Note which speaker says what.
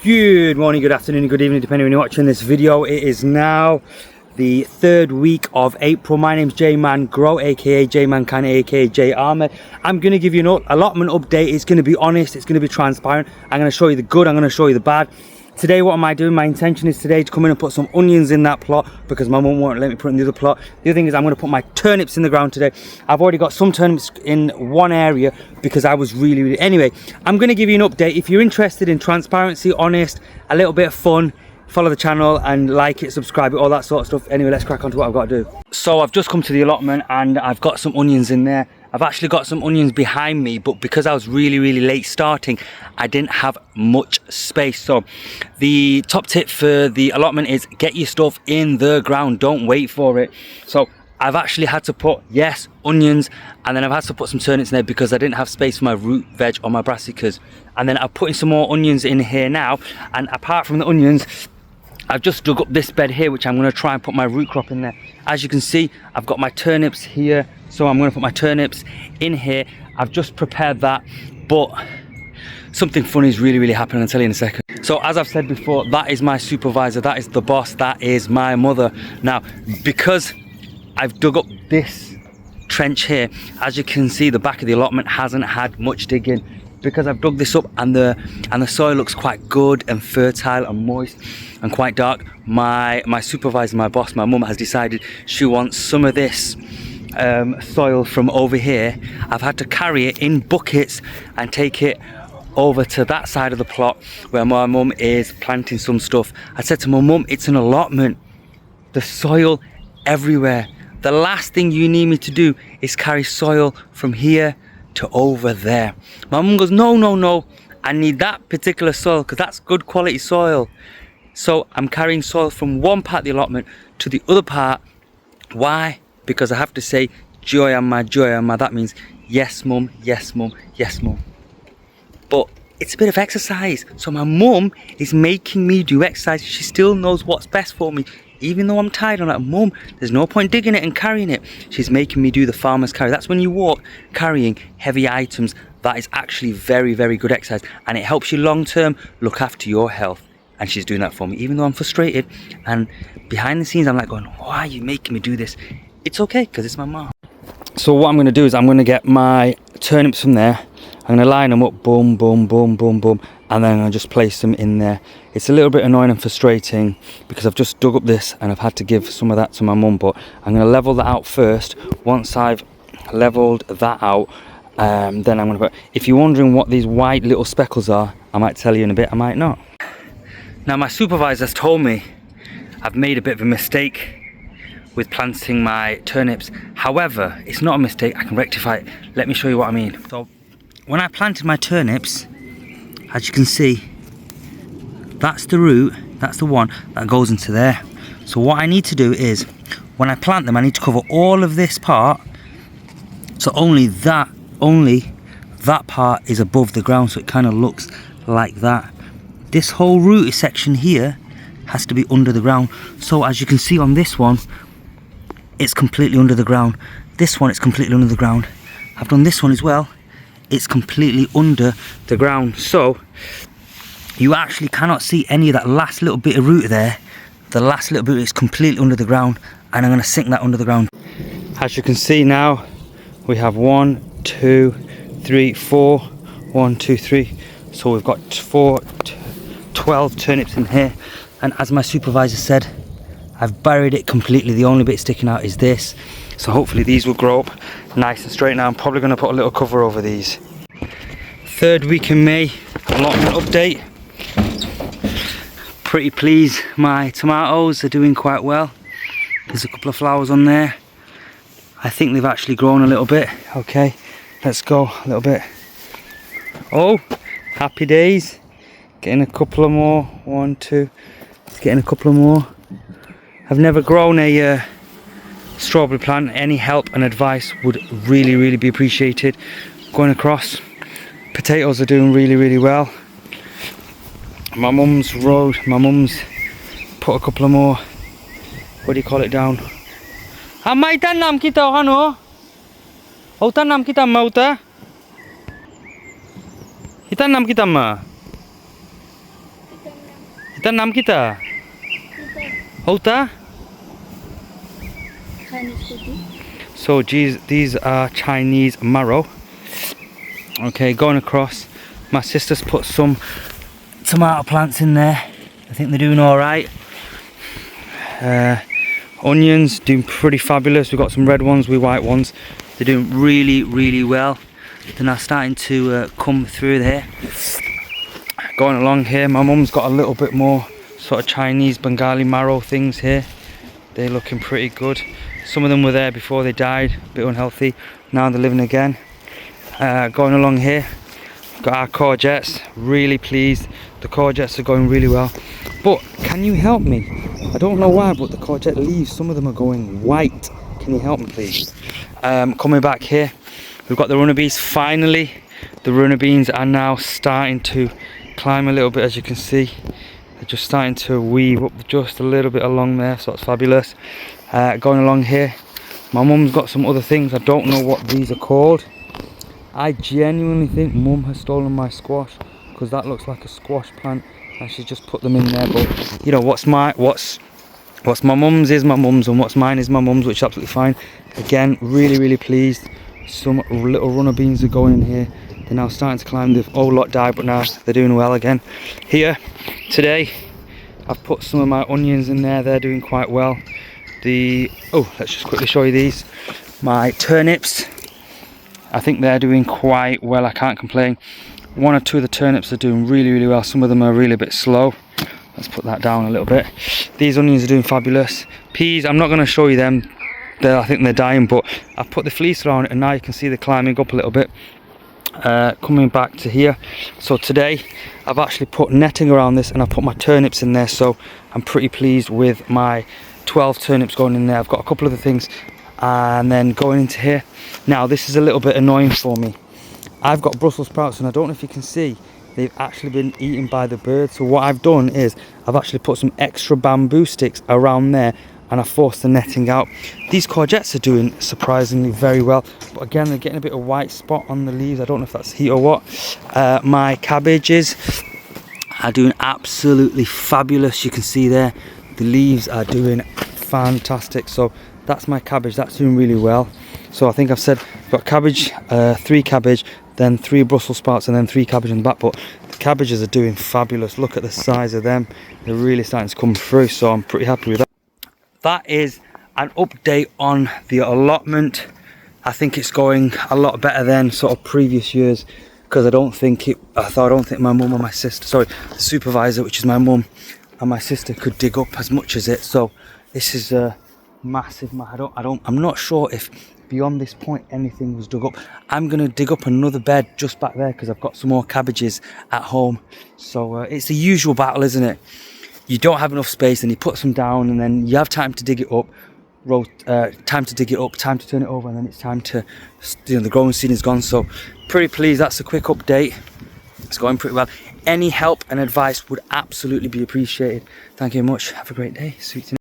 Speaker 1: Good morning, good afternoon, good evening, depending when you're watching this video. It is now the 3rd week of April. My name's JayManGrow, aka JayManCan, aka JayAhmed. I'm going to give you an allotment update. It's going to be honest, it's going to be transparent. I'm going to show you the good, I'm going to show you the bad. Today, what am I doing? My intention is today to come in and put some onions in that plot because my mum won't let me put it in the other plot. The other thing is I'm going to put my turnips in the ground today. I've already got some turnips in one area because I was really... Anyway, I'm going to give you an update. If you're interested in transparency, honest, a little bit of fun, follow the channel and like it, subscribe it, all that sort of stuff. Anyway, let's crack on to what I've got to do. So I've just come to the allotment and I've got some onions in there. I've actually got some onions behind me, but because I was really late starting, I didn't have much space. So the top tip for the allotment is get your stuff in the ground, don't wait for it. So I've actually had to put, yes, onions, and then I've had to put some turnips in there because I didn't have space for my root veg or my brassicas. And then I'm putting some more onions in here now, and apart from the onions, I've just dug up this bed here, which I'm going to try and put my root crop in there. As you can see, I've got my turnips here, so I'm going to put my turnips in here. I've just prepared that, but something funny is really happening. I'll tell you in a second. So as I've said before, that is my supervisor, that is the boss, that is my mother. Now, because I've dug up this trench here, as you can see, the back of the allotment hasn't had much digging. Because I've dug this up and the soil looks quite good and fertile and moist and quite dark, my supervisor, my boss, my mum has decided she wants some of this soil from over here. I've had to carry it in buckets and take it over to that side of the plot where my mum is planting some stuff. I said to my mum, it's an allotment, the soil everywhere. The last thing you need me to do is carry soil from here to over there. My mum goes, no, I need that particular soil because that's good quality soil. So I'm carrying soil from one part of the allotment to the other part. Why? Because I have to say JayManGrow. That means yes mum, yes mum, yes mum. But it's a bit of exercise, so my mum is making me do exercise. She still knows what's best for me. Even though I'm tired, I'm like, Mum, there's no point digging it and carrying it. She's making me do the farmer's carry. That's when you walk carrying heavy items. That is actually very good exercise, and it helps you long term look after your health. And she's doing that for me, even though I'm frustrated. And behind the scenes, I'm like going, why are you making me do this? It's okay, because it's my mom. So what I'm going to do is I'm going to get my turnips from there. I'm going to line them up, boom, boom, boom, boom, boom, and then I'll just place them in there. It's a little bit annoying and frustrating because I've just dug up this and I've had to give some of that to my mum, but I'm going to level that out first. Once I've leveled that out, then I'm going to put... If you're wondering what these white little speckles are, I might tell you in a bit, I might not. Now my supervisor's told me I've made a bit of a mistake with planting my turnips. However, it's not a mistake, I can rectify it. Let me show you what I mean. So when I planted my turnips, as you can see, that's the root, that's the one that goes into there. So what I need to do is, when I plant them, I need to cover all of this part, so only that part is above the ground, so it kind of looks like that. This whole root section here has to be under the ground. So as you can see on this one, it's completely under the ground. This one is completely under the ground. I've done this one as well. It's completely under the ground, so you actually cannot see any of that last little bit of root there. The last little bit is completely under the ground, and I'm going to sink that under the ground. As you can see now, we have 1, 2, 3, 4. 1, 2, 3. So we've got 12 turnips in here, and as my supervisor said, I've buried it completely. The only bit sticking out is this. So hopefully these will grow up nice and straight. Now I'm probably going to put a little cover over these. 3rd week in May, allotment update. Pretty pleased, my tomatoes are doing quite well. There's a couple of flowers on there. I think they've actually grown a little bit. Okay, let's go a little bit. Oh, happy days. Getting a couple of more. 1, 2. Getting a couple of more. I've never grown a strawberry plant. Any help and advice would really be appreciated. Going across, potatoes are doing really well. My mum's put a couple of more, what do you call it, down. May tanam kita ano? O tanam kita mau ta? Itanam kita ma? এটার নাম কিটা? হৌতা? So these are Chinese marrow. Okay, going across. My sister's put some tomato plants in there. I think they're doing alright. Onions doing pretty fabulous. We've got some red ones with white ones. They're doing really well. They're now starting to come through there. Going along here, my mum's got a little bit more sort of Chinese Bengali marrow things here. They're looking pretty good. Some of them were there before they died, a bit unhealthy. Now they're living again. Going along here, got our courgettes. Really pleased. The courgettes are going really well. But can you help me? I don't know why, but the courgette leaves, some of them are going white. Can you help me, please? Coming back here, we've got the runner beans. Finally, the runner beans are now starting to climb a little bit, as you can see. They're just starting to weave up just a little bit along there, so it's fabulous. Going along here, my mum's got some other things. I don't know what these are called. I genuinely think mum has stolen my squash, because that looks like a squash plant and she's just put them in there. But you know, what's my mum's is my mum's, and what's mine is my mum's, which is absolutely fine. Again, really pleased. Some little runner beans are going in here. They're now starting to climb. They've all lot died, but now they're doing well again. Here today, I've put some of my onions in there. They're doing quite well. Let's just quickly show you these. My turnips, I think they're doing quite well. I can't complain. One or two of the turnips are doing really well. Some of them are really a bit slow. Let's put that down a little bit. These onions are doing fabulous. Peas, I'm not going to show you them. I think they're dying, but I've put the fleece around it and now you can see they're climbing up a little bit. Coming back to here, so today I've actually put netting around this and I've put my turnips in there, so I'm pretty pleased with my 12 turnips going in there. I've got a couple of other things, and then going into here. Now this is a little bit annoying for me. I've got Brussels sprouts and I don't know if you can see, they've actually been eaten by the birds. So what I've done is I've actually put some extra bamboo sticks around there and I forced the netting out. These courgettes are doing surprisingly very well, but again they're getting a bit of white spot on the leaves. I don't know if that's heat or what. My cabbages are doing absolutely fabulous. You can see there the leaves are doing fantastic. So that's my cabbage, that's doing really well. So I think I've said I've got cabbage, 3 cabbage, then 3 Brussels sprouts, and then 3 cabbage in the back. But the cabbages are doing fabulous. Look at the size of them. They're really starting to come through, so I'm pretty happy with that. That is an update on the allotment. I think it's going a lot better than sort of previous years, because I don't think my mum or my sister, sorry, the supervisor, which is my mum, and my sister could dig up as much as it. So this is a massive. I'm not sure if beyond this point anything was dug up. I'm gonna dig up another bed just back there because I've got some more cabbages at home. So it's the usual battle, isn't it? You don't have enough space and you put some down and then you have time to dig it up, time to dig it up, time to turn it over, and then it's time to, you know, the growing season is gone. So pretty pleased. That's a quick update. It's going pretty well. Any help and advice would absolutely be appreciated. Thank you very much. Have a great day. Sweet to